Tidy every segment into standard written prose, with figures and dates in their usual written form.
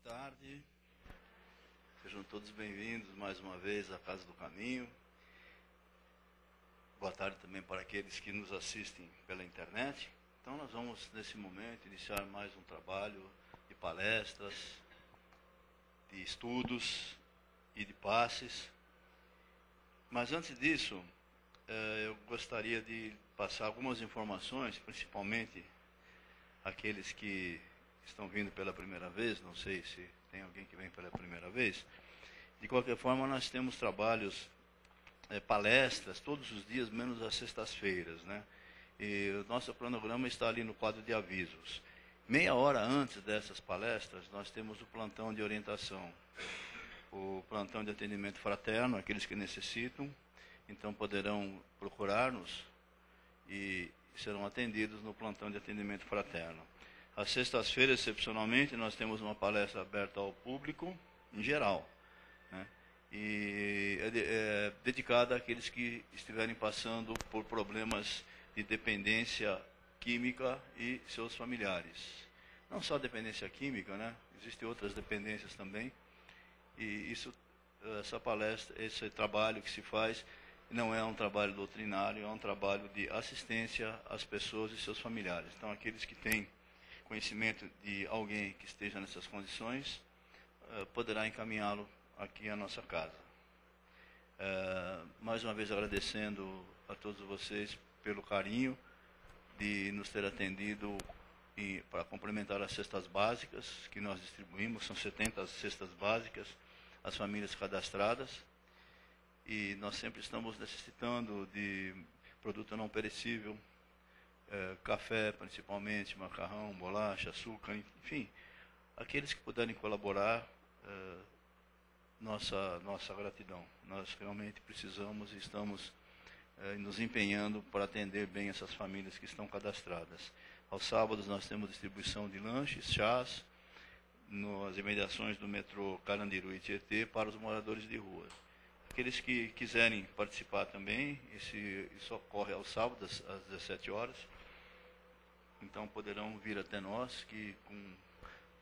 tarde, sejam todos bem-vindos mais uma vez à Casa do Caminho. Boa tarde também para aqueles que nos assistem pela internet. Então nós vamos nesse momento iniciar mais um trabalho de palestras, de estudos e de passes. Mas antes disso, eu gostaria de passar algumas informações, principalmente aqueles que estão vindo pela primeira vez, não sei se tem alguém que vem pela primeira vez. De qualquer forma, nós temos trabalhos, palestras, todos os dias, menos as sextas-feiras, né? E o nosso cronograma está ali no quadro de avisos. Meia hora antes dessas palestras, nós temos o plantão de orientação, o plantão de atendimento fraterno, aqueles que necessitam, então poderão procurar-nos e serão atendidos no plantão de atendimento fraterno. Às sextas-feiras, excepcionalmente, nós temos uma palestra aberta ao público, em geral, né? E é dedicada àqueles que estiverem passando por problemas de dependência química e seus familiares. Não só dependência química, né? Existem outras dependências também. E essa palestra, esse trabalho que se faz, não é um trabalho doutrinário, é um trabalho de assistência às pessoas e seus familiares. Então, aqueles que têm conhecimento de alguém que esteja nessas condições, poderá encaminhá-lo aqui à nossa casa. Mais uma vez agradecendo a todos vocês pelo carinho de nos ter atendido para complementar as cestas básicas que nós distribuímos. São 70 cestas básicas às famílias cadastradas, e nós sempre estamos necessitando de produto não perecível, café principalmente, macarrão, bolacha, açúcar, enfim, aqueles que puderem colaborar, nossa gratidão. Nós realmente precisamos e estamos nos empenhando para atender bem essas famílias que estão cadastradas. Aos sábados nós temos distribuição de lanches, chás, nas imediações do metrô Carandiru e Tietê para os moradores de rua. Aqueles que quiserem participar também, isso ocorre aos sábados às 17 horas, então poderão vir até nós, que com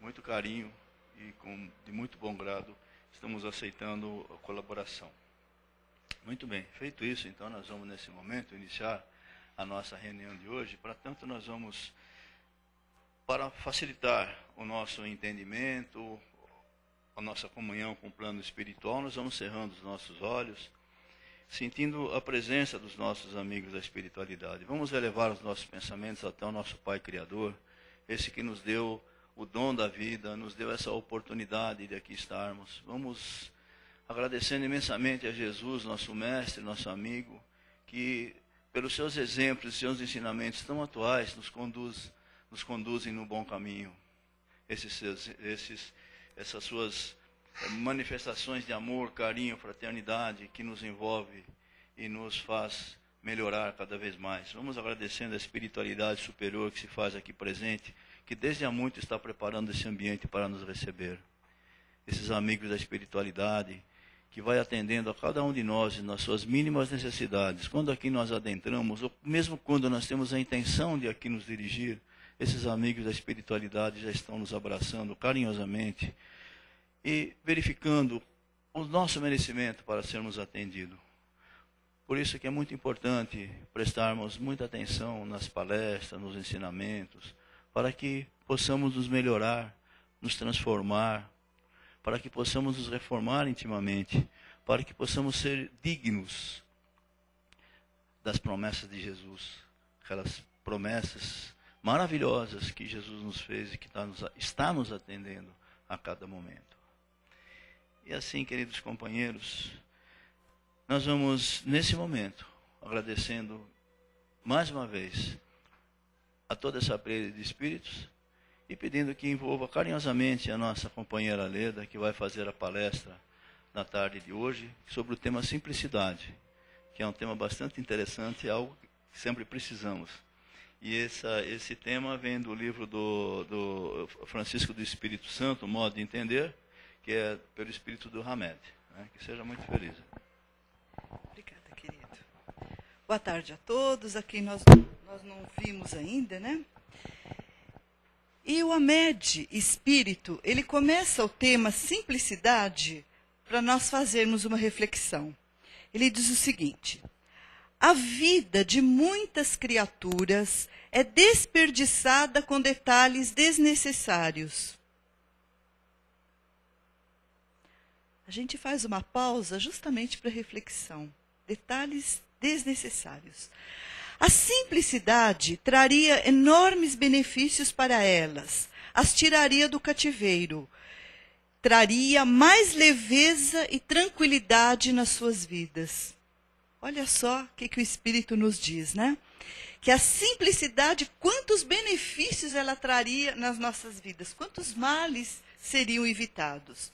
muito carinho e de muito bom grado estamos aceitando a colaboração. Muito bem, feito isso, então nós vamos nesse momento iniciar a nossa reunião de hoje. Para tanto, nós vamos, para facilitar o nosso entendimento, a nossa comunhão com o plano espiritual, nós vamos cerrando os nossos olhos, sentindo a presença dos nossos amigos da espiritualidade. Vamos elevar os nossos pensamentos até o nosso Pai Criador, esse que nos deu o dom da vida, nos deu essa oportunidade de aqui estarmos. Vamos agradecendo imensamente a Jesus, nosso mestre, nosso amigo, que pelos seus exemplos e seus ensinamentos tão atuais nos conduzem no bom caminho. Essas suas manifestações de amor, carinho, fraternidade que nos envolve e nos faz melhorar cada vez mais. Vamos agradecendo a espiritualidade superior que se faz aqui presente, que desde há muito está preparando esse ambiente para nos receber. Esses amigos da espiritualidade que vai atendendo a cada um de nós nas suas mínimas necessidades. Quando aqui nós adentramos, ou mesmo quando nós temos a intenção de aqui nos dirigir, esses amigos da espiritualidade já estão nos abraçando carinhosamente e verificando o nosso merecimento para sermos atendidos. Por isso que é muito importante prestarmos muita atenção nas palestras, nos ensinamentos, para que possamos nos melhorar, nos transformar, para que possamos nos reformar intimamente, para que possamos ser dignos das promessas de Jesus, aquelas promessas maravilhosas que Jesus nos fez e que está nos atendendo a cada momento. E assim, queridos companheiros, nós vamos, nesse momento, agradecendo mais uma vez a toda essa rede de espíritos e pedindo que envolva carinhosamente a nossa companheira Leda, que vai fazer a palestra na tarde de hoje sobre o tema simplicidade, que é um tema bastante interessante, é algo que sempre precisamos. E esse tema vem do livro do Francisco do Espírito Santo, Modo de Entender, que é pelo Espírito do Hamed. Né? Que seja muito feliz. Obrigada, querido. Boa tarde a todos. Aqui nós não vimos ainda, né? E o Hamed Espírito, ele começa o tema simplicidade para nós fazermos uma reflexão. Ele diz o seguinte: a vida de muitas criaturas é desperdiçada com detalhes desnecessários. A gente faz uma pausa justamente para reflexão. Detalhes desnecessários. A simplicidade traria enormes benefícios para elas, as tiraria do cativeiro, traria mais leveza e tranquilidade nas suas vidas. Olha só o que o Espírito nos diz, né? Que a simplicidade, quantos benefícios ela traria nas nossas vidas, quantos males seriam evitados.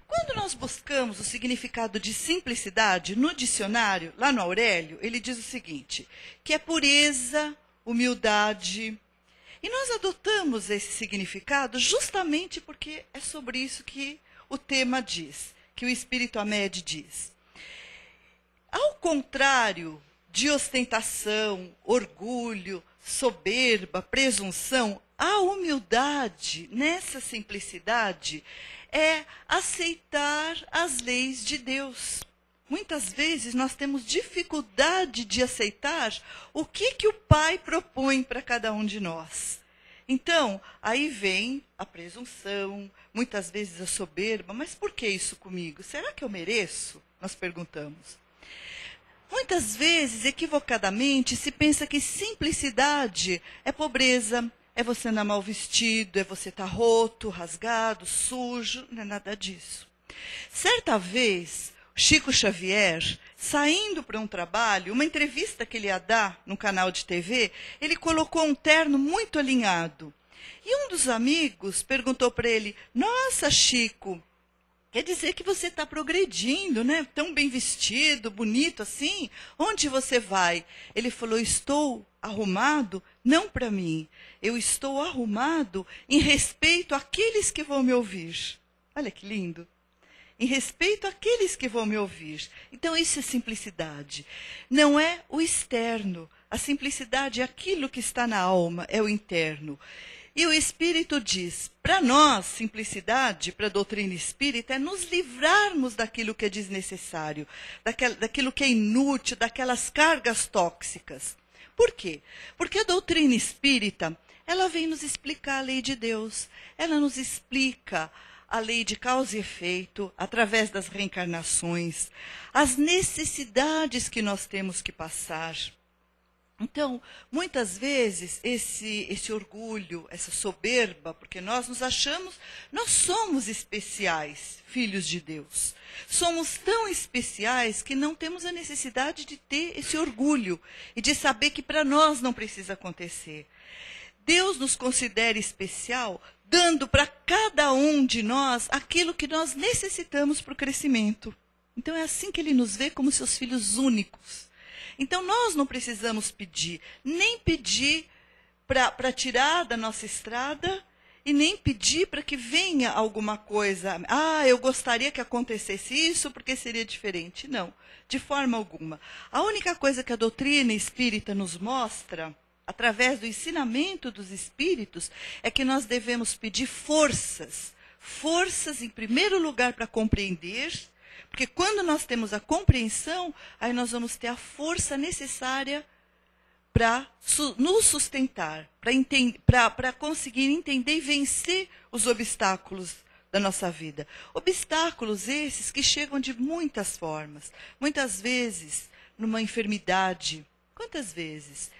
Quando nós buscamos o significado de simplicidade no dicionário, lá no Aurélio, ele diz o seguinte, que é pureza, humildade. E nós adotamos esse significado justamente porque é sobre isso que o tema diz, que o Espírito Hamed diz. Ao contrário de ostentação, orgulho, soberba, presunção, a humildade, nessa simplicidade, é aceitar as leis de Deus. Muitas vezes nós temos dificuldade de aceitar o que o Pai propõe para cada um de nós. Então, aí vem a presunção, muitas vezes a soberba. Mas por que isso comigo? Será que eu mereço? Nós perguntamos. Muitas vezes, equivocadamente, se pensa que simplicidade é pobreza, é você andar mal vestido, é você estar roto, rasgado, sujo, não é nada disso. Certa vez, Chico Xavier, saindo para um trabalho, uma entrevista que ele ia dar no canal de TV, ele colocou um terno muito alinhado. E um dos amigos perguntou para ele, nossa, Chico, quer dizer que você está progredindo, né? Tão bem vestido, bonito assim, onde você vai? Ele falou, estou arrumado não para mim, eu estou arrumado em respeito àqueles que vão me ouvir. Olha que lindo. Em respeito àqueles que vão me ouvir. Então isso é simplicidade. Não é o externo. A simplicidade é aquilo que está na alma, é o interno. E o Espírito diz, para nós, simplicidade, para a doutrina espírita, é nos livrarmos daquilo que é desnecessário, daquilo que é inútil, daquelas cargas tóxicas. Por quê? Porque a doutrina espírita, ela vem nos explicar a lei de Deus. Ela nos explica a lei de causa e efeito, através das reencarnações, as necessidades que nós temos que passar. Então, muitas vezes, esse orgulho, essa soberba, porque nós nos achamos, nós somos especiais, filhos de Deus. Somos tão especiais que não temos a necessidade de ter esse orgulho e de saber que para nós não precisa acontecer. Deus nos considera especial, dando para cada um de nós aquilo que nós necessitamos para o crescimento. Então, é assim que Ele nos vê como seus filhos únicos. Então, nós não precisamos pedir, nem pedir para tirar da nossa estrada e nem pedir para que venha alguma coisa. Ah, eu gostaria que acontecesse isso porque seria diferente. Não, de forma alguma. A única coisa que a doutrina espírita nos mostra, através do ensinamento dos espíritos, é que nós devemos pedir forças. Forças, em primeiro lugar, para compreender. Porque quando nós temos a compreensão, aí nós vamos ter a força necessária para nos sustentar, para conseguir entender e vencer os obstáculos da nossa vida. Obstáculos esses que chegam de muitas formas. Muitas vezes, numa enfermidade. Quantas vezes?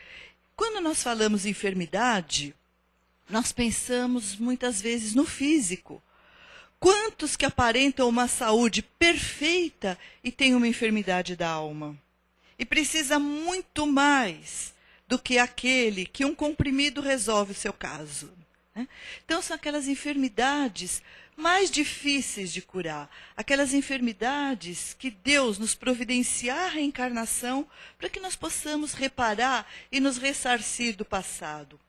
Quando nós falamos em enfermidade, nós pensamos muitas vezes no físico. Quantos que aparentam uma saúde perfeita e têm uma enfermidade da alma? E precisa muito mais do que aquele que um comprimido resolve o seu caso. Né? Então, são aquelas enfermidades mais difíceis de curar. Aquelas enfermidades que Deus nos providencia a reencarnação para que nós possamos reparar e nos ressarcir do passado.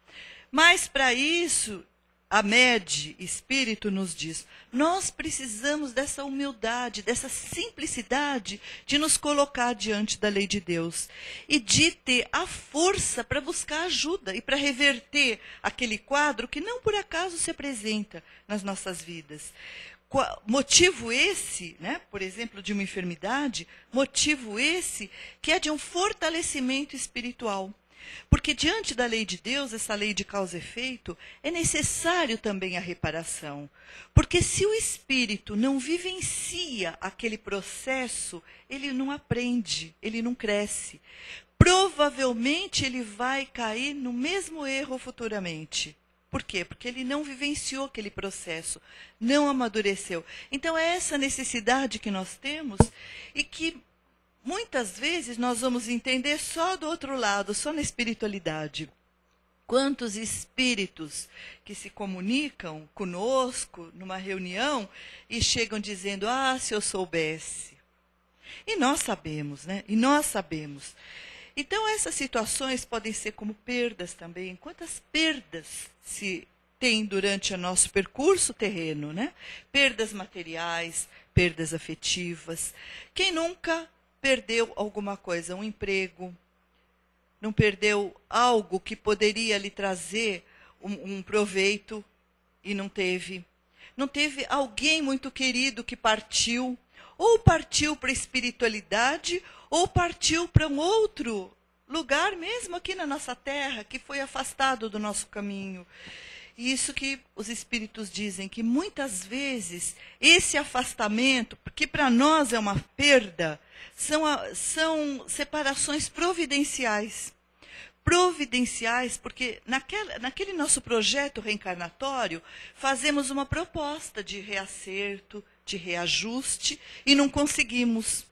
Mas, para isso, Hamed, Espírito, nos diz, nós precisamos dessa humildade, dessa simplicidade de nos colocar diante da lei de Deus e de ter a força para buscar ajuda e para reverter aquele quadro que não por acaso se apresenta nas nossas vidas. Motivo esse, né, por exemplo, de uma enfermidade, motivo esse que é de um fortalecimento espiritual. Porque diante da lei de Deus, essa lei de causa e efeito, é necessário também a reparação. Porque se o espírito não vivencia aquele processo, ele não aprende, ele não cresce. Provavelmente ele vai cair no mesmo erro futuramente. Por quê? Porque ele não vivenciou aquele processo, não amadureceu. Então é essa necessidade que nós temos e que muitas vezes nós vamos entender só do outro lado, só na espiritualidade. Quantos espíritos que se comunicam conosco numa reunião e chegam dizendo, se eu soubesse. E nós sabemos, né? E nós sabemos. Então essas situações podem ser como perdas também. Quantas perdas se tem durante o nosso percurso terreno, né? Perdas materiais, perdas afetivas. Quem nunca perdeu alguma coisa, um emprego, não perdeu algo que poderia lhe trazer um proveito e não teve. Não teve alguém muito querido que partiu, ou partiu para a espiritualidade, ou partiu para um outro lugar, mesmo aqui na nossa terra, que foi afastado do nosso caminho. E isso que os espíritos dizem, que muitas vezes esse afastamento, porque para nós é uma perda, são separações providenciais. Providenciais, porque naquele nosso projeto reencarnatório, fazemos uma proposta de reacerto, de reajuste, e não conseguimos.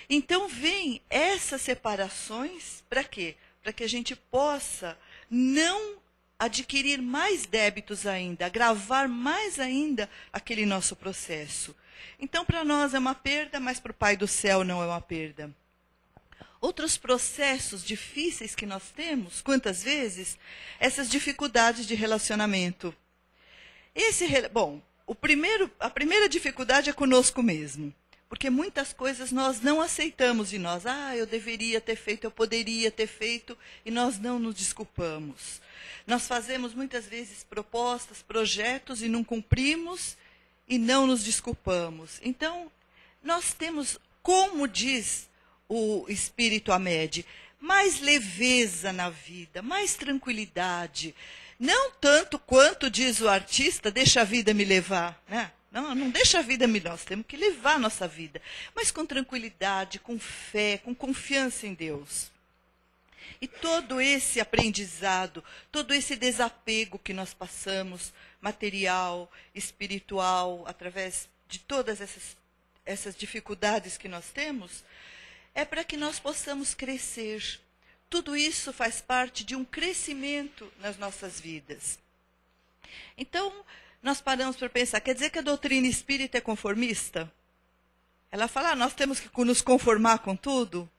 Então, vem essas separações, para quê? Para que a gente possa não adquirir mais débitos ainda, agravar mais ainda aquele nosso processo. Então, para nós é uma perda, mas para o Pai do Céu não é uma perda. Outros processos difíceis que nós temos, quantas vezes, essas dificuldades de relacionamento. A primeira dificuldade é conosco mesmo. Porque muitas coisas nós não aceitamos de nós. Eu deveria ter feito, eu poderia ter feito, e nós não nos desculpamos. Nós fazemos muitas vezes propostas, projetos, e não cumprimos, e não nos desculpamos. Então, nós temos, como diz o Espírito Hamed, mais leveza na vida, mais tranquilidade. Não tanto quanto diz o artista, deixa a vida me levar, né? Não deixa a vida me levar, nós temos que levar a nossa vida. Mas com tranquilidade, com fé, com confiança em Deus. E todo esse aprendizado, todo esse desapego que nós passamos, material, espiritual, através de todas essas dificuldades que nós temos, é para que nós possamos crescer. Tudo isso faz parte de um crescimento nas nossas vidas. Então, nós paramos para pensar, quer dizer que a doutrina espírita é conformista? Ela fala, nós temos que nos conformar com tudo?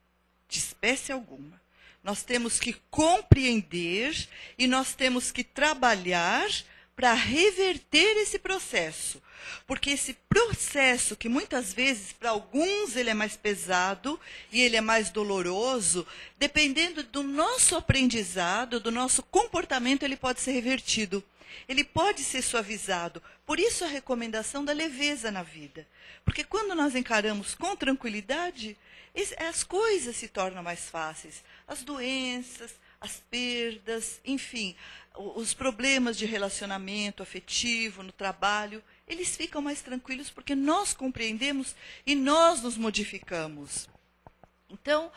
De espécie alguma. Nós temos que compreender e nós temos que trabalhar para reverter esse processo. Porque esse processo, que muitas vezes para alguns ele é mais pesado e ele é mais doloroso, dependendo do nosso aprendizado, do nosso comportamento, ele pode ser revertido. Ele pode ser suavizado. Por isso a recomendação da leveza na vida. Porque quando nós encaramos com tranquilidade, as coisas se tornam mais fáceis. As doenças, as perdas, enfim, os problemas de relacionamento afetivo, no trabalho, eles ficam mais tranquilos porque nós compreendemos e nós nos modificamos. Então,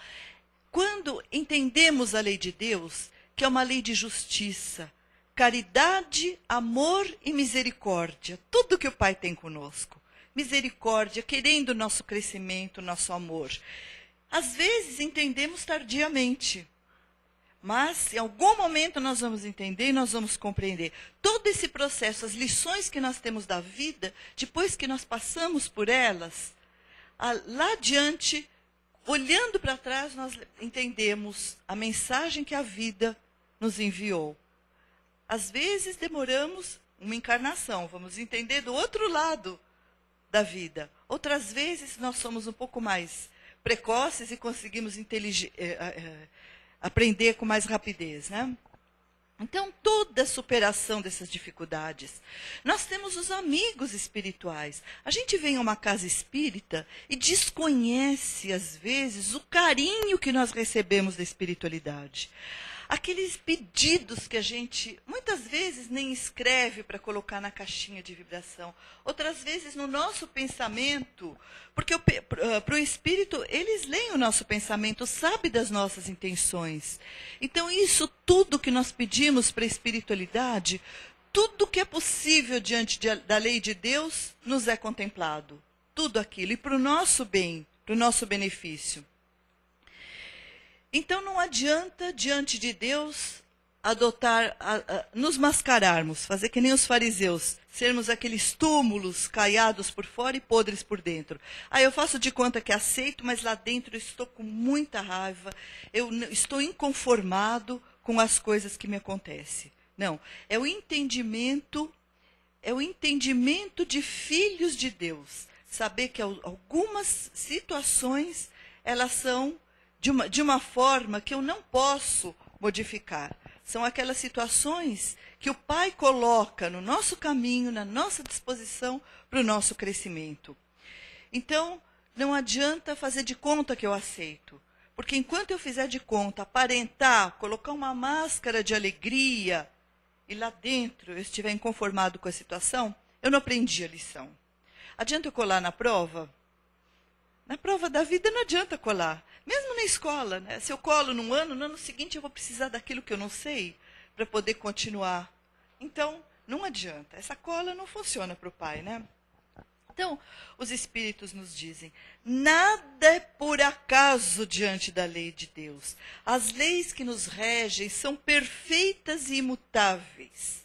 quando entendemos a lei de Deus, que é uma lei de justiça, caridade, amor e misericórdia, tudo que o Pai tem conosco. Misericórdia, querendo o nosso crescimento, o nosso amor. Às vezes entendemos tardiamente, mas em algum momento nós vamos entender e nós vamos compreender. Todo esse processo, as lições que nós temos da vida, depois que nós passamos por elas, lá adiante, olhando para trás, nós entendemos a mensagem que a vida nos enviou. Às vezes demoramos uma encarnação, vamos entender do outro lado da vida. Outras vezes nós somos um pouco mais precoces e conseguimos aprender com mais rapidez, né? Então, toda a superação dessas dificuldades. Nós temos os amigos espirituais. A gente vem a uma casa espírita e desconhece, às vezes, o carinho que nós recebemos da espiritualidade. Aqueles pedidos que a gente, muitas vezes, nem escreve para colocar na caixinha de vibração. Outras vezes, no nosso pensamento, porque para o Espírito, eles leem o nosso pensamento, sabem das nossas intenções. Então, isso tudo que nós pedimos para a espiritualidade, tudo que é possível diante da lei de Deus, nos é contemplado. Tudo aquilo, e para o nosso bem, para o nosso benefício. Então não adianta, diante de Deus, nos mascararmos, fazer que nem os fariseus, sermos aqueles túmulos caiados por fora e podres por dentro. Eu faço de conta que aceito, mas lá dentro eu estou com muita raiva, eu estou inconformado com as coisas que me acontecem. Não, é o entendimento de filhos de Deus. Saber que algumas situações, elas são de uma forma que eu não posso modificar. São aquelas situações que o Pai coloca no nosso caminho, na nossa disposição para o nosso crescimento. Então, não adianta fazer de conta que eu aceito. Porque enquanto eu fizer de conta, aparentar, colocar uma máscara de alegria, e lá dentro eu estiver inconformado com a situação, eu não aprendi a lição. Adianta eu colar na prova? Na prova da vida não adianta colar. Mesmo na escola, né? Se eu colo no ano seguinte eu vou precisar daquilo que eu não sei para poder continuar. Então, não adianta. Essa cola não funciona para o Pai, né? Então, os Espíritos nos dizem, nada é por acaso diante da lei de Deus. As leis que nos regem são perfeitas e imutáveis.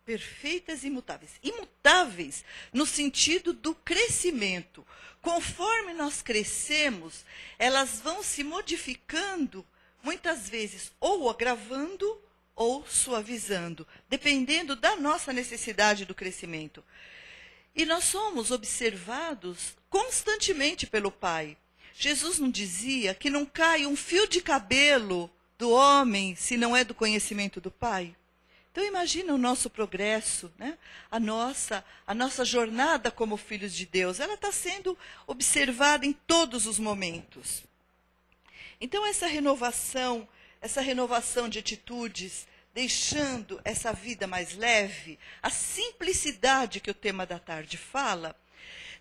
Perfeitas e imutáveis. Imutáveis no sentido do crescimento. Conforme nós crescemos, elas vão se modificando, muitas vezes ou agravando ou suavizando, dependendo da nossa necessidade do crescimento. E nós somos observados constantemente pelo Pai. Jesus não dizia que não cai um fio de cabelo do homem se não é do conhecimento do Pai? Então imagina o nosso progresso, né? A nossa jornada como filhos de Deus, ela está sendo observada em todos os momentos. Então essa renovação de atitudes, deixando essa vida mais leve, a simplicidade que o tema da tarde fala,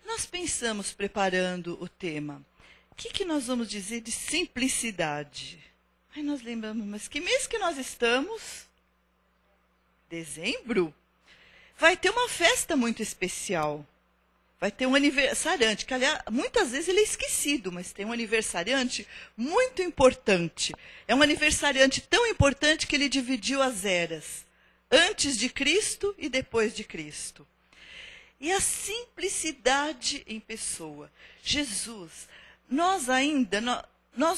nós pensamos preparando o tema. O que nós vamos dizer de simplicidade? Aí nós lembramos, mas que mês que nós estamos? Dezembro? Vai ter uma festa muito especial. Vai ter um aniversariante, que aliás, muitas vezes ele é esquecido, mas tem um aniversariante muito importante. É um aniversariante tão importante que ele dividiu as eras, antes de Cristo e depois de Cristo. E a simplicidade em pessoa. Jesus, nós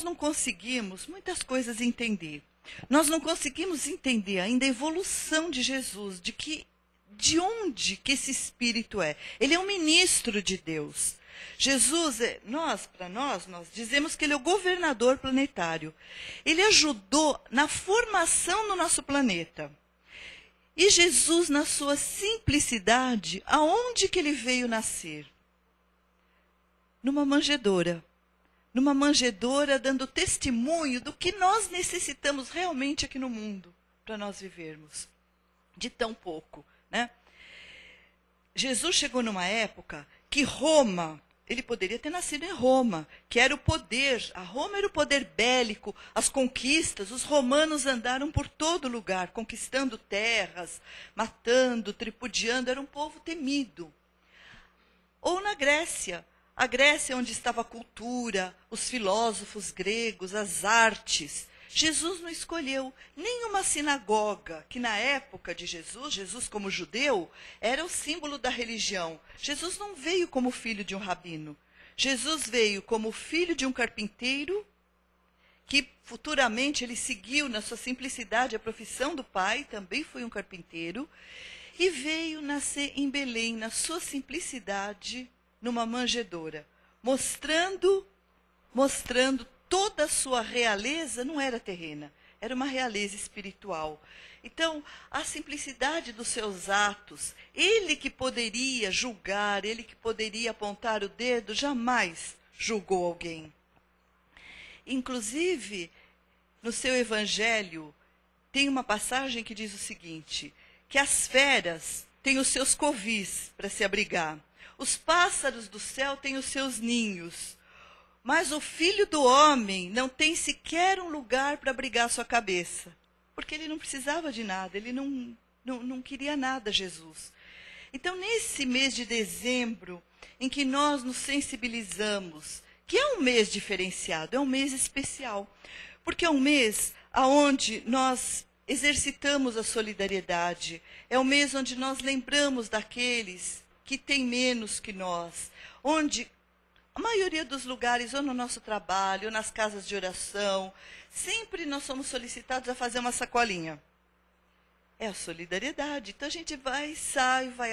não conseguimos muitas coisas entender. Nós não conseguimos entender ainda a evolução de Jesus, de onde que esse Espírito é. Ele é um ministro de Deus. Jesus, nós dizemos que ele é o governador planetário. Ele ajudou na formação do nosso planeta. E Jesus, na sua simplicidade, aonde que ele veio nascer? Numa manjedoura. Numa manjedoura, dando testemunho do que nós necessitamos realmente aqui no mundo, para nós vivermos. De tão pouco, né? Jesus chegou numa época que Roma, ele poderia ter nascido em Roma, que era o poder, a Roma era o poder bélico, as conquistas, os romanos andaram por todo lugar, conquistando terras, matando, tripudiando, era um povo temido. Ou na Grécia, a Grécia onde estava a cultura, os filósofos gregos, as artes. Jesus não escolheu nenhuma sinagoga, que na época de Jesus como judeu, era o símbolo da religião. Jesus não veio como filho de um rabino. Jesus veio como filho de um carpinteiro, que futuramente ele seguiu na sua simplicidade a profissão do pai, também foi um carpinteiro. e veio nascer em Belém, na sua simplicidade, numa manjedoura, mostrando toda a sua realeza. Não era terrena, era uma realeza espiritual. Então, a simplicidade dos seus atos, ele que poderia julgar, ele que poderia apontar o dedo, jamais julgou alguém. Inclusive, no seu evangelho, tem uma passagem que diz o seguinte, que as feras têm os seus covis para se abrigar, os pássaros do céu têm os seus ninhos, mas o Filho do Homem não tem sequer um lugar para abrigar sua cabeça, porque ele não precisava de nada, ele não queria nada, Jesus. Então, nesse mês de dezembro, em que nós nos sensibilizamos, que é um mês diferenciado, é um mês especial, porque é um mês onde nós exercitamos a solidariedade, é um mês onde nós lembramos daqueles que têm menos que nós, onde a maioria dos lugares, ou no nosso trabalho, ou nas casas de oração, sempre nós somos solicitados a fazer uma sacolinha. É a solidariedade. Então a gente vai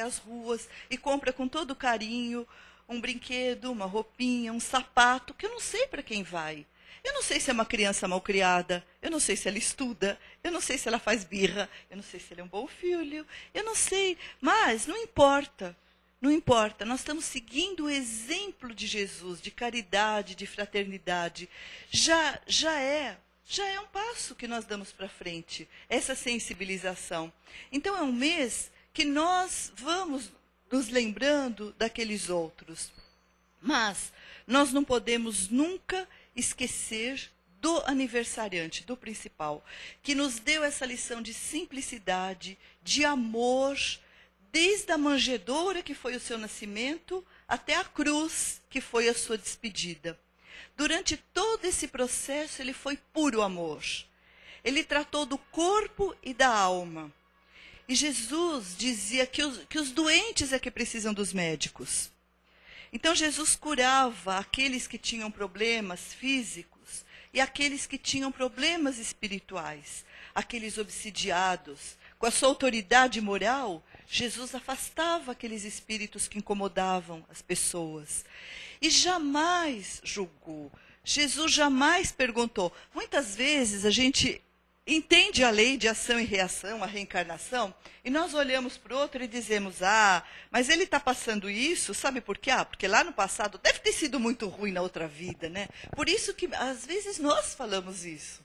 às ruas e compra com todo carinho um brinquedo, uma roupinha, um sapato, que eu não sei para quem vai. Eu não sei se é uma criança mal criada, eu não sei se ela estuda, eu não sei se ela faz birra, eu não sei se ele é um bom filho, eu não sei, mas não importa. Não importa, nós estamos seguindo o exemplo de Jesus, de caridade, de fraternidade. Já é um passo que nós damos para frente, essa sensibilização. Então é um mês que nós vamos nos lembrando daqueles outros. Mas nós não podemos nunca esquecer do aniversariante, do principal, que nos deu essa lição de simplicidade, de amor, desde a manjedoura, que foi o seu nascimento, até a cruz, que foi a sua despedida. Durante todo esse processo, ele foi puro amor. Ele tratou do corpo e da alma. E Jesus dizia que os doentes é que precisam dos médicos. Então, Jesus curava aqueles que tinham problemas físicos e aqueles que tinham problemas espirituais, aqueles obsidiados. Com a sua autoridade moral, Jesus afastava aqueles espíritos que incomodavam as pessoas. E jamais julgou. Jesus jamais perguntou. Muitas vezes a gente entende a lei de ação e reação, a reencarnação, e nós olhamos para o outro e dizemos, mas ele está passando isso, sabe por quê? Porque lá no passado deve ter sido muito ruim na outra vida, né? Por isso que às vezes nós falamos isso.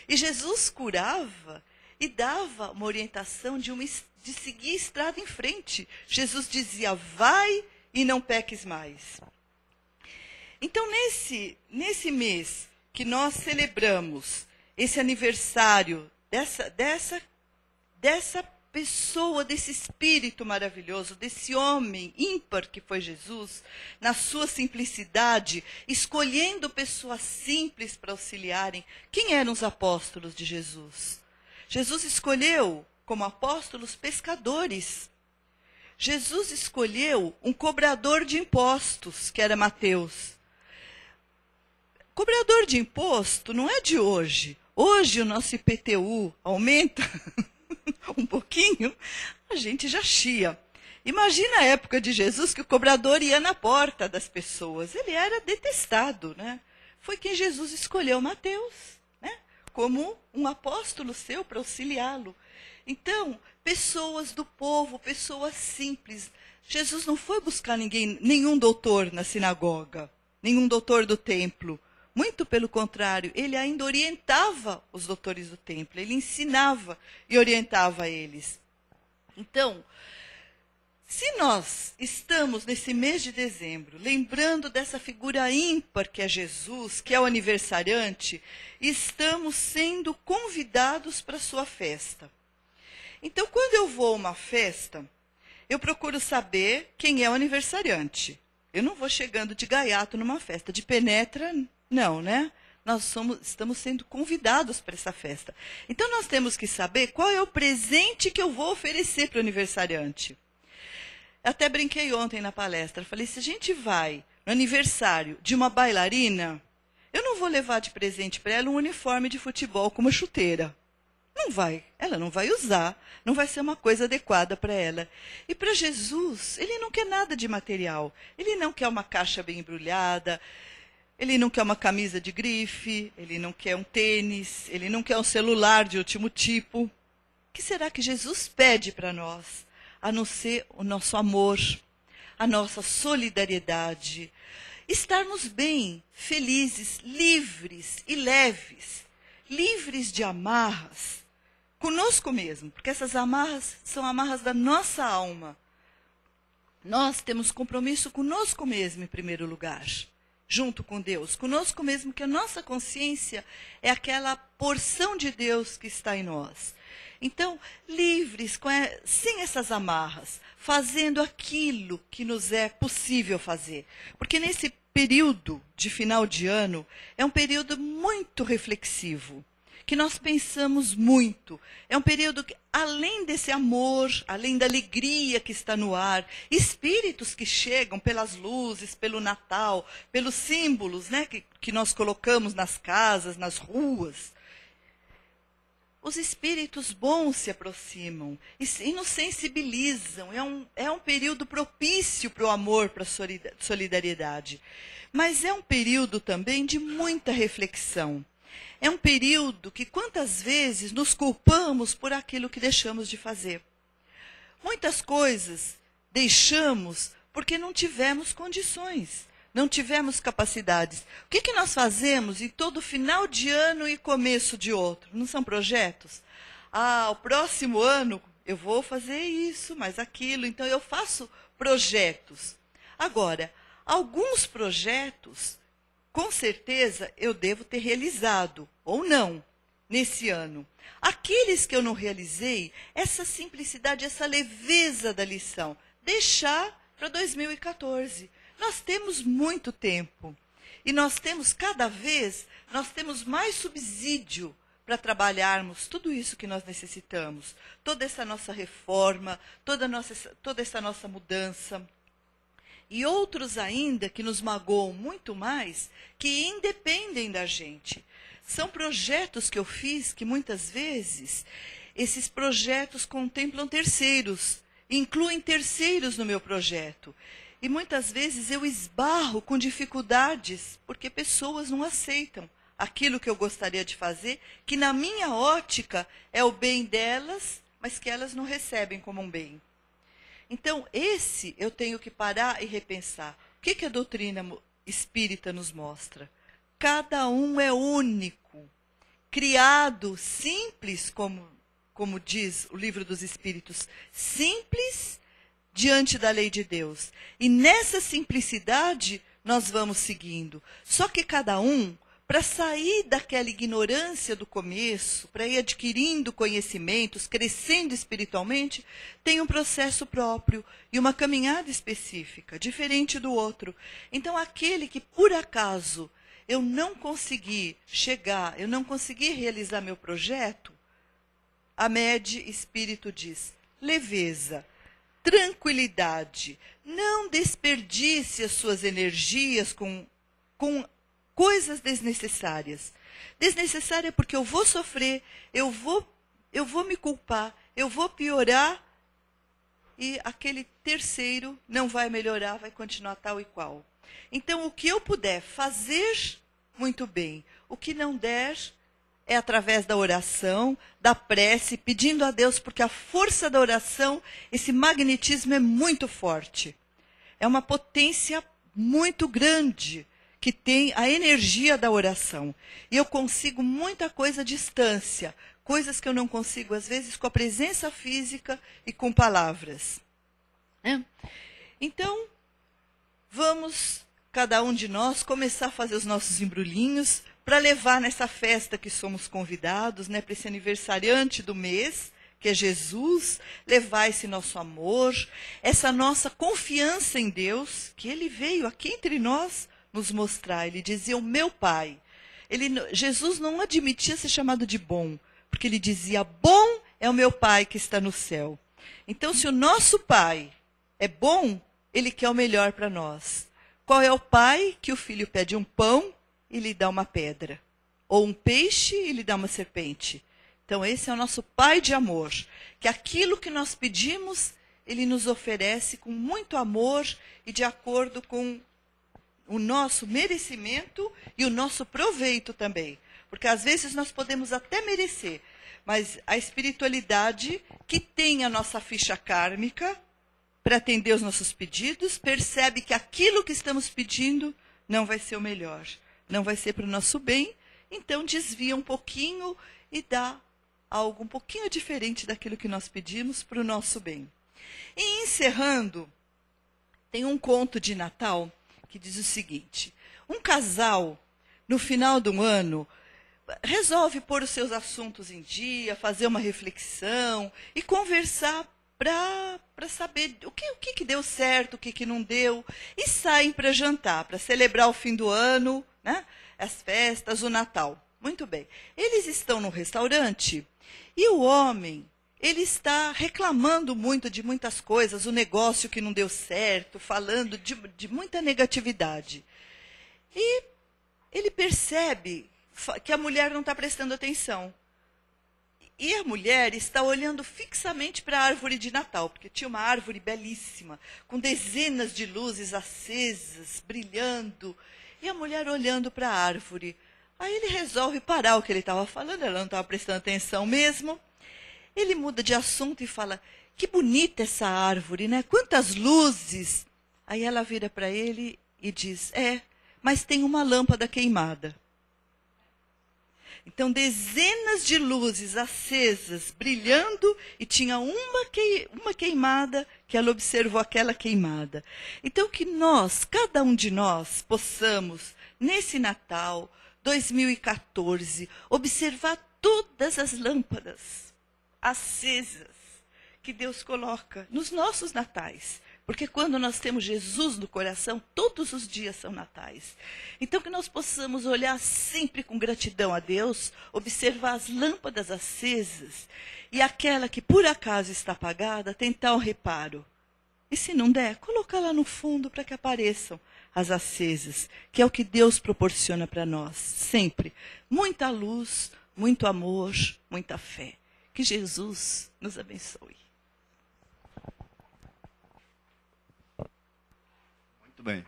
E Jesus curava e dava uma orientação de seguir a estrada em frente. Jesus dizia, vai e não peques mais. Então, nesse mês que nós celebramos esse aniversário dessa pessoa, desse espírito maravilhoso, desse homem ímpar que foi Jesus, na sua simplicidade, escolhendo pessoas simples para auxiliarem. Quem eram os apóstolos de Jesus? Jesus escolheu como apóstolos pescadores. Jesus escolheu um cobrador de impostos, que era Mateus. Cobrador de imposto não é de hoje. Hoje o nosso IPTU aumenta um pouquinho, a gente já chia. Imagina a época de Jesus que o cobrador ia na porta das pessoas. Ele era detestado, né? Foi quem Jesus escolheu, Mateus, né? Como um apóstolo seu para auxiliá-lo. Então, pessoas do povo, pessoas simples. Jesus não foi buscar nenhum doutor na sinagoga, nenhum doutor do templo. Muito pelo contrário, ele ainda orientava os doutores do templo, ele ensinava e orientava eles. Então, se nós estamos nesse mês de dezembro, lembrando dessa figura ímpar que é Jesus, que é o aniversariante, estamos sendo convidados para a sua festa. Então, quando eu vou a uma festa, eu procuro saber quem é o aniversariante. Eu não vou chegando de gaiato numa festa, de penetra, não, né? Nós estamos sendo convidados para essa festa. Então, nós temos que saber qual é o presente que eu vou oferecer para o aniversariante. Eu até brinquei ontem na palestra. Falei, se a gente vai no aniversário de uma bailarina, eu não vou levar de presente para ela um uniforme de futebol com uma chuteira. ela não vai usar, não vai ser uma coisa adequada para ela. E para Jesus, ele não quer nada de material. Ele não quer uma caixa bem embrulhada, ele não quer uma camisa de grife, ele não quer um tênis, ele não quer um celular de último tipo. O que será que Jesus pede para nós? A não ser o nosso amor, a nossa solidariedade, estarmos bem, felizes, livres e leves, livres de amarras, conosco mesmo, porque essas amarras são amarras da nossa alma. Nós temos compromisso conosco mesmo em primeiro lugar, junto com Deus, conosco mesmo, que a nossa consciência é aquela porção de Deus que está em nós. Então, livres, sem essas amarras, fazendo aquilo que nos é possível fazer. Porque nesse período de final de ano, é um período muito reflexivo, que nós pensamos muito. É um período que, além desse amor, além da alegria que está no ar, espíritos que chegam pelas luzes, pelo Natal, pelos símbolos, né, que nós colocamos nas casas, nas ruas. Os espíritos bons se aproximam e nos sensibilizam. É um período propício para o amor, para a solidariedade. Mas é um período também de muita reflexão. É um período que quantas vezes nos culpamos por aquilo que deixamos de fazer. Muitas coisas deixamos porque não tivemos condições. Não tivemos capacidades. O que nós fazemos em todo final de ano e começo de outro? Não são projetos? O próximo ano eu vou fazer isso, mais aquilo. Então eu faço projetos. Agora, alguns projetos, com certeza, eu devo ter realizado, ou não, nesse ano. Aqueles que eu não realizei, essa simplicidade, essa leveza da lição, deixar para 2014. Nós temos muito tempo e nós temos mais subsídio para trabalharmos tudo isso que nós necessitamos. Toda essa nossa reforma, toda essa nossa mudança. E outros ainda que nos magoam muito mais, que independem da gente. São projetos que eu fiz que muitas vezes esses projetos contemplam terceiros, incluem terceiros no meu projeto. E muitas vezes eu esbarro com dificuldades, porque pessoas não aceitam aquilo que eu gostaria de fazer, que na minha ótica é o bem delas, mas que elas não recebem como um bem. Então, eu tenho que parar e repensar. O que a doutrina espírita nos mostra? Cada um é único, criado simples, como diz o Livro dos Espíritos, simples diante da lei de Deus. E nessa simplicidade nós vamos seguindo. Só que cada um, para sair daquela ignorância do começo, para ir adquirindo conhecimentos, crescendo espiritualmente, tem um processo próprio e uma caminhada específica, diferente do outro. Então, aquele que por acaso eu não consegui chegar, eu não consegui realizar meu projeto, a Média Espírito diz: leveza, tranquilidade, não desperdice as suas energias com coisas desnecessárias. Desnecessária porque eu vou sofrer, eu vou me culpar, eu vou piorar e aquele terceiro não vai melhorar, vai continuar tal e qual. Então, o que eu puder fazer, muito bem. O que não der, é através da oração, da prece, pedindo a Deus, porque a força da oração, esse magnetismo é muito forte. É uma potência muito grande que tem a energia da oração. E eu consigo muita coisa à distância, coisas que eu não consigo, às vezes, com a presença física e com palavras. Então, vamos, cada um de nós, começar a fazer os nossos embrulhinhos, para levar nessa festa que somos convidados, né, para esse aniversariante do mês, que é Jesus, levar esse nosso amor, essa nossa confiança em Deus, que Ele veio aqui entre nós nos mostrar. Ele dizia: o meu Pai. Jesus não admitia ser chamado de bom, porque Ele dizia: bom é o meu Pai que está no céu. Então, se o nosso Pai é bom, Ele quer o melhor para nós. Qual é o pai que o filho pede um pão e lhe dá uma pedra? Ou um peixe e lhe dá uma serpente? Então esse é o nosso Pai de amor, que aquilo que nós pedimos, Ele nos oferece com muito amor e de acordo com o nosso merecimento e o nosso proveito também. Porque às vezes nós podemos até merecer, mas a espiritualidade que tem a nossa ficha kármica para atender os nossos pedidos, percebe que aquilo que estamos pedindo não vai ser o melhor, não vai ser para o nosso bem, então desvia um pouquinho e dá algo um pouquinho diferente daquilo que nós pedimos para o nosso bem. E encerrando, tem um conto de Natal que diz o seguinte: um casal, no final do ano, resolve pôr os seus assuntos em dia, fazer uma reflexão e conversar para saber o que deu certo, o que não deu, e saem para jantar, para celebrar o fim do ano, né? As festas, o Natal. Muito bem. Eles estão no restaurante e o homem, ele está reclamando muito de muitas coisas, o negócio que não deu certo, falando de muita negatividade. E ele percebe que a mulher não está prestando atenção. E a mulher está olhando fixamente para a árvore de Natal, porque tinha uma árvore belíssima, com dezenas de luzes acesas, brilhando. E a mulher olhando para a árvore. Aí ele resolve parar o que ele estava falando, ela não estava prestando atenção mesmo. Ele muda de assunto e fala: que bonita essa árvore, né? Quantas luzes! Aí ela vira para ele e diz: mas tem uma lâmpada queimada. Então, dezenas de luzes acesas, brilhando, e tinha uma queimada, que ela observou aquela queimada. Então, que nós, cada um de nós, possamos, nesse Natal 2014, observar todas as lâmpadas acesas que Deus coloca nos nossos natais. Porque quando nós temos Jesus no coração, todos os dias são natais. Então que nós possamos olhar sempre com gratidão a Deus, observar as lâmpadas acesas e aquela que por acaso está apagada, tentar um reparo. E se não der, colocar lá no fundo para que apareçam as acesas, que é o que Deus proporciona para nós, sempre. Muita luz, muito amor, muita fé. Que Jesus nos abençoe. Muito bem.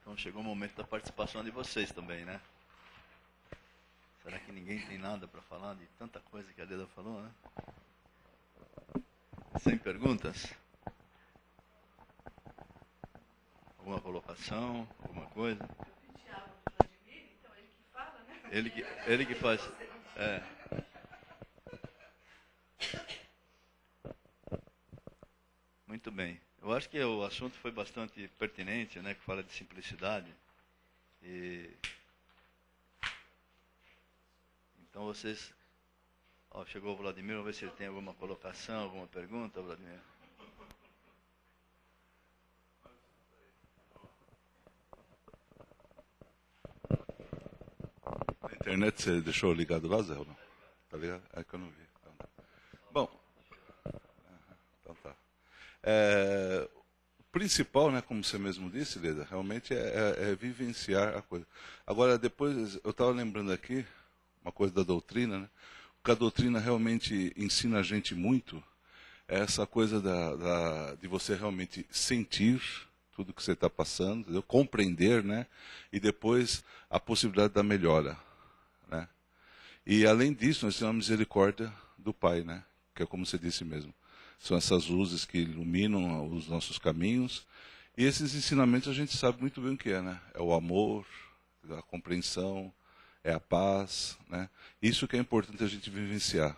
Então chegou o momento da participação de vocês também, né? Será que ninguém tem nada para falar de tanta coisa que a Deda falou, né? Sem perguntas? Alguma colocação? Alguma coisa? Ele que faz. Muito bem. Eu acho que o assunto foi bastante pertinente, né? Que fala de simplicidade. Então vocês... chegou o Vladimir, vamos ver se ele tem alguma colocação, alguma pergunta, Vladimir. A internet você deixou ligado lá, Zé? Ou não? Tá ligado? É que eu não vi. Bom, então tá. O principal, né, como você mesmo disse, Leda, realmente é vivenciar a coisa. Agora, depois, eu estava lembrando aqui, uma coisa da doutrina, né? O que a doutrina realmente ensina a gente muito é essa coisa de você realmente sentir tudo que você está passando, entendeu? Compreender, né? E depois a possibilidade da melhora, né? E além disso, nós temos a misericórdia do Pai, né? Que é como você disse mesmo. São essas luzes que iluminam os nossos caminhos. E esses ensinamentos a gente sabe muito bem o que é, né? É o amor, a compreensão, é a paz, né? Isso que é importante a gente vivenciar.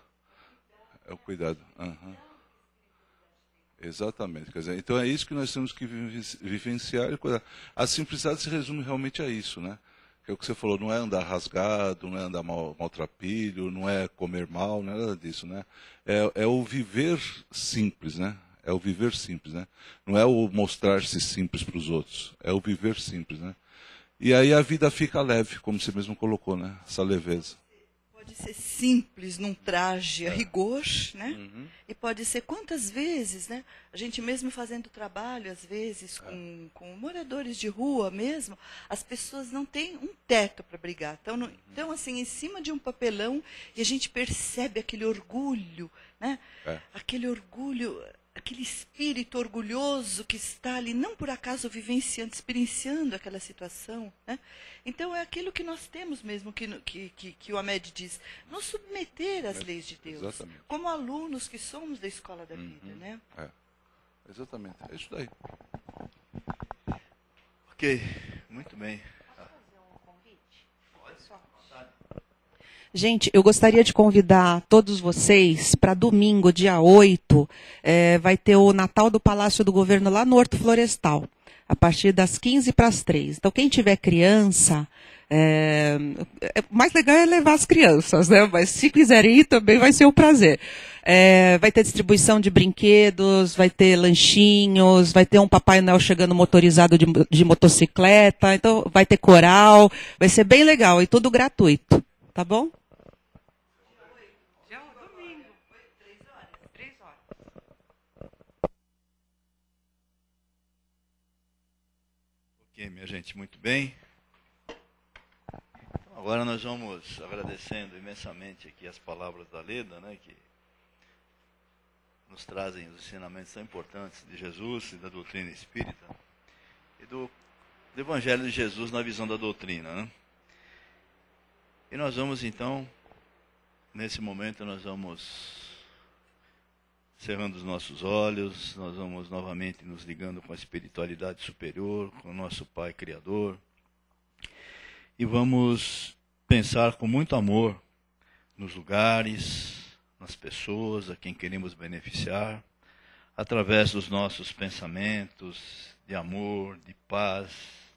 É o cuidado. Uhum. Exatamente. Quer dizer, então é isso que nós temos que vivenciar e cuidar. A simplicidade se resume realmente a isso, né? Que é o que você falou, não é andar rasgado, não é andar maltrapilho, não é comer mal, não é nada disso, né? É o viver simples, né? É o viver simples, né? Não é o mostrar-se simples para os outros, é o viver simples, né? E aí a vida fica leve, como você mesmo colocou, né? Essa leveza. pode ser simples, num traje a rigor, né? Uhum. E pode ser quantas vezes, né? A gente mesmo fazendo trabalho, às vezes, com moradores de rua mesmo, as pessoas não têm um teto para brigar. Então, assim, em cima de um papelão, e a gente percebe aquele orgulho, né? Aquele orgulho, aquele espírito orgulhoso que está ali, não por acaso vivenciando, experienciando aquela situação, né? Então, é aquilo que nós temos mesmo, que o Hamed diz, nos submeter às leis de Deus, Exatamente. como alunos que somos da escola da vida, né? Exatamente, é isso daí. Ok, muito bem. Gente, eu gostaria de convidar todos vocês para domingo, dia 8, vai ter o Natal do Palácio do Governo lá no Horto Florestal, a partir das 15 para as 3. Então, quem tiver criança, o mais legal é levar as crianças, né? Mas se quiserem ir também vai ser um prazer. Vai ter distribuição de brinquedos, vai ter lanchinhos, vai ter um Papai Noel chegando motorizado de motocicleta, então vai ter coral, vai ser bem legal e tudo gratuito, tá bom? Ok, minha gente, muito bem. Então, agora nós vamos agradecendo imensamente aqui as palavras da Leda, né, que nos trazem os ensinamentos tão importantes de Jesus e da doutrina espírita e do Evangelho de Jesus na visão da doutrina, né? E nós vamos então, nesse momento, nós vamos cerrando os nossos olhos, nós vamos novamente nos ligando com a espiritualidade superior, com o nosso Pai Criador, e vamos pensar com muito amor nos lugares, nas pessoas a quem queremos beneficiar, através dos nossos pensamentos de amor, de paz,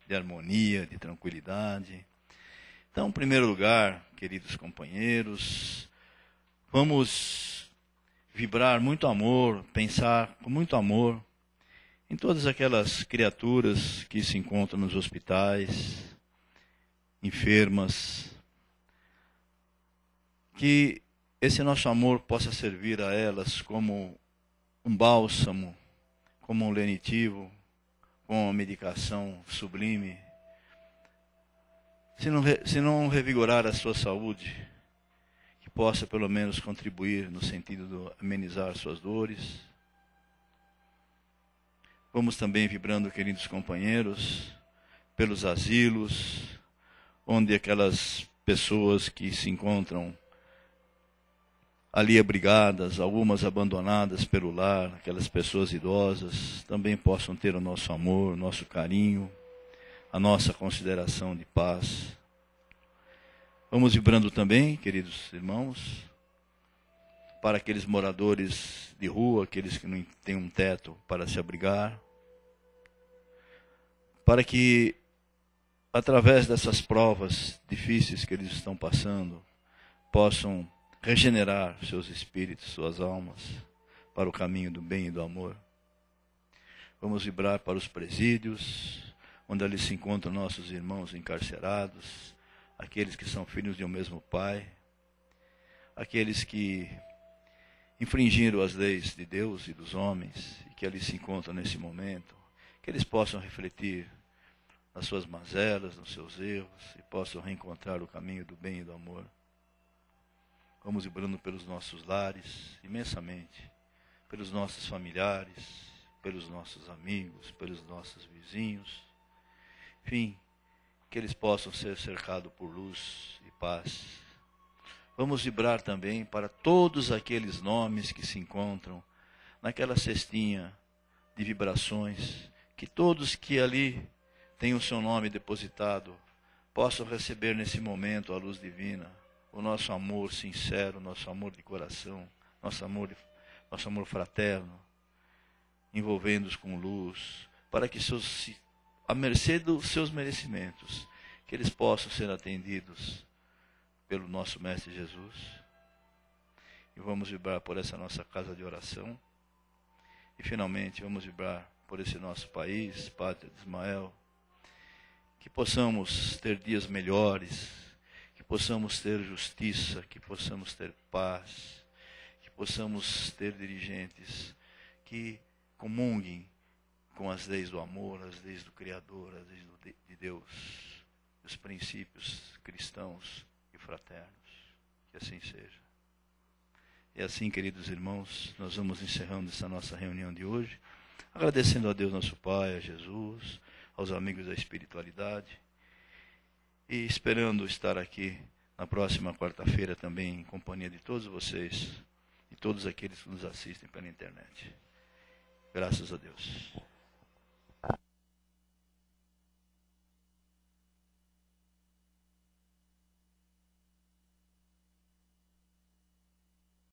de harmonia, de tranquilidade. Então, em primeiro lugar, queridos companheiros, vamos vibrar muito amor, pensar com muito amor em todas aquelas criaturas que se encontram nos hospitais, enfermas, que esse nosso amor possa servir a elas como um bálsamo, como um lenitivo, como uma medicação sublime. Se não revigorar a sua saúde, que possa pelo menos contribuir no sentido de amenizar suas dores. Vamos também vibrando, queridos companheiros, pelos asilos, onde aquelas pessoas que se encontram ali abrigadas, algumas abandonadas pelo lar, aquelas pessoas idosas, também possam ter o nosso amor, o nosso carinho, a nossa consideração de paz. Vamos vibrando também, queridos irmãos, para aqueles moradores de rua, aqueles que não têm um teto para se abrigar, para que, através dessas provas difíceis que eles estão passando, possam regenerar seus espíritos, suas almas, para o caminho do bem e do amor. Vamos vibrar para os presídios, onde ali se encontram nossos irmãos encarcerados, aqueles que são filhos de um mesmo pai, aqueles que infringiram as leis de Deus e dos homens, e que ali se encontram nesse momento, que eles possam refletir nas suas mazelas, nos seus erros, e possam reencontrar o caminho do bem e do amor. Vamos vibrando pelos nossos lares, imensamente, pelos nossos familiares, pelos nossos amigos, pelos nossos vizinhos, enfim, que eles possam ser cercados por luz e paz. Vamos vibrar também para todos aqueles nomes que se encontram naquela cestinha de vibrações, que todos que ali têm o seu nome depositado possam receber nesse momento a luz divina, o nosso amor sincero, nosso amor de coração, nosso amor fraterno, envolvendo-os com luz, para que à mercê dos seus merecimentos, que eles possam ser atendidos pelo nosso Mestre Jesus. E vamos vibrar por essa nossa casa de oração. E finalmente vamos vibrar por esse nosso país, Pátria de Ismael, que possamos ter dias melhores, que que possamos ter justiça, que possamos ter paz, que possamos ter dirigentes que comunguem com as leis do amor, as leis do Criador, as leis de Deus, os princípios cristãos e fraternos. Que assim seja. E assim, queridos irmãos, nós vamos encerrando essa nossa reunião de hoje, agradecendo a Deus nosso Pai, a Jesus, aos amigos da espiritualidade, e esperando estar aqui na próxima quarta-feira também em companhia de todos vocês e todos aqueles que nos assistem pela internet. Graças a Deus.